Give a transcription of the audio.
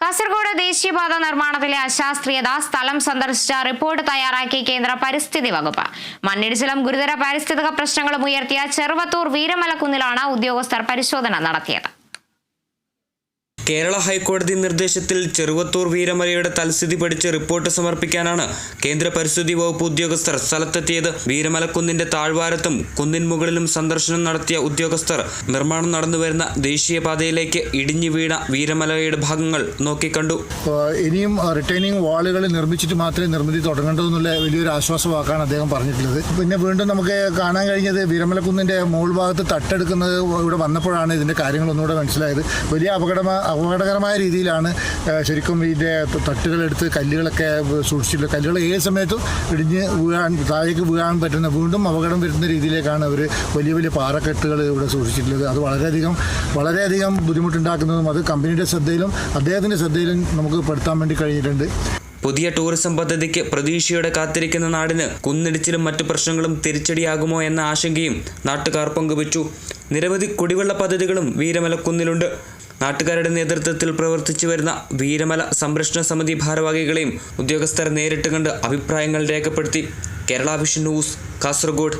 കാസർഗോഡ് ദേശീയപാത നിർമ്മാണത്തിലെ അശാസ്ത്രീയത സ്ഥലം സന്ദർശിച്ച റിപ്പോർട്ട് തയ്യാറാക്കി കേന്ദ്ര പരിസ്ഥിതി വകുപ്പ്. മണ്ണിടിച്ചിലും ഗുരുതര പാരിസ്ഥിതിക പ്രശ്നങ്ങളും ഉയർത്തിയ ചെറുവത്തൂർ വീരമലക്കുന്നിലാണ് ഉദ്യോഗസ്ഥർ പരിശോധന നടത്തിയത്. കേരള ഹൈക്കോടതി നിർദ്ദേശത്തിൽ ചെറുവത്തൂർ വീരമലയുടെ തൽസ്ഥിതി പഠിച്ച് റിപ്പോർട്ട് സമർപ്പിക്കാനാണ് കേന്ദ്ര പരിസ്ഥിതി വകുപ്പ് ഉദ്യോഗസ്ഥർ സ്ഥലത്തെത്തിയത്. വീരമലക്കുന്നിന്റെ താഴ്വാരത്തും കുന്നിൻ മുകളിലും സന്ദർശനം നടത്തിയ ഉദ്യോഗസ്ഥർ നിർമ്മാണം നടന്നുവരുന്ന ദേശീയപാതയിലേക്ക് ഇടിഞ്ഞു വീണ വീരമലയുടെ ഭാഗങ്ങൾ നോക്കിക്കണ്ടു. ഇനിയും റിട്ടൈനിങ് വാളുകൾ നിർമ്മിച്ചിട്ട് മാത്രമേ നിർമ്മിതി തുടങ്ങേണ്ടതെന്നുള്ള വലിയൊരു ആശ്വാസവാക്കാണ് അദ്ദേഹം പറഞ്ഞിട്ടുള്ളത്. പിന്നെ വീണ്ടും നമുക്ക് കാണാൻ കഴിഞ്ഞത് വീരമലക്കുന്നിന്റെ മുകൾ ഭാഗത്ത് തട്ടെടുക്കുന്നത് ഇവിടെ വന്നപ്പോഴാണ് ഇതിന്റെ കാര്യങ്ങൾ ഒന്നുകൂടെ മനസ്സിലായത്. വലിയ അപകടകരമായ രീതിയിലാണ് ശരിക്കും ഇതിൻ്റെ തട്ടുകളെടുത്ത് കല്ലുകളൊക്കെ സൂക്ഷിച്ചിട്ടുള്ളത്. കല്ലുകൾ ഏത് സമയത്തും ഇടിഞ്ഞ് താഴേക്ക് വീഴാൻ പറ്റുന്ന വീണ്ടും അപകടം വരുന്ന രീതിയിലേക്കാണ് അവർ വലിയ വലിയ പാറക്കെട്ടുകൾ ഇവിടെ സൂക്ഷിച്ചിട്ടുള്ളത്. അത് വളരെയധികം ബുദ്ധിമുട്ടുണ്ടാക്കുന്നതും അത് കമ്പനിയുടെ ശ്രദ്ധയിലും അദ്ദേഹത്തിൻ്റെ ശ്രദ്ധയിലും നമുക്ക് പെടുത്താൻ വേണ്ടി കഴിഞ്ഞിട്ടുണ്ട്. പുതിയ ടൂറിസം പദ്ധതിക്ക് പ്രതീക്ഷയോടെ കാത്തിരിക്കുന്ന നാടിന് കുന്നിടിച്ചിലും മറ്റു പ്രശ്നങ്ങളും തിരിച്ചടിയാകുമോ എന്ന ആശങ്കയും നാട്ടുകാർ പങ്കുവച്ചു. നിരവധി കുടിവെള്ള പദ്ധതികളും വീരമലക്കുന്നിലുണ്ട്. നാട്ടുകാരുടെ നേതൃത്വത്തിൽ പ്രവർത്തിച്ചു വരുന്ന വീരമല സംരക്ഷണ സമിതി ഭാരവാഹികളെയും ഉദ്യോഗസ്ഥർ നേരിട്ട് കണ്ട് അഭിപ്രായങ്ങൾ രേഖപ്പെടുത്തി. Kerala vision news, Kasaragod.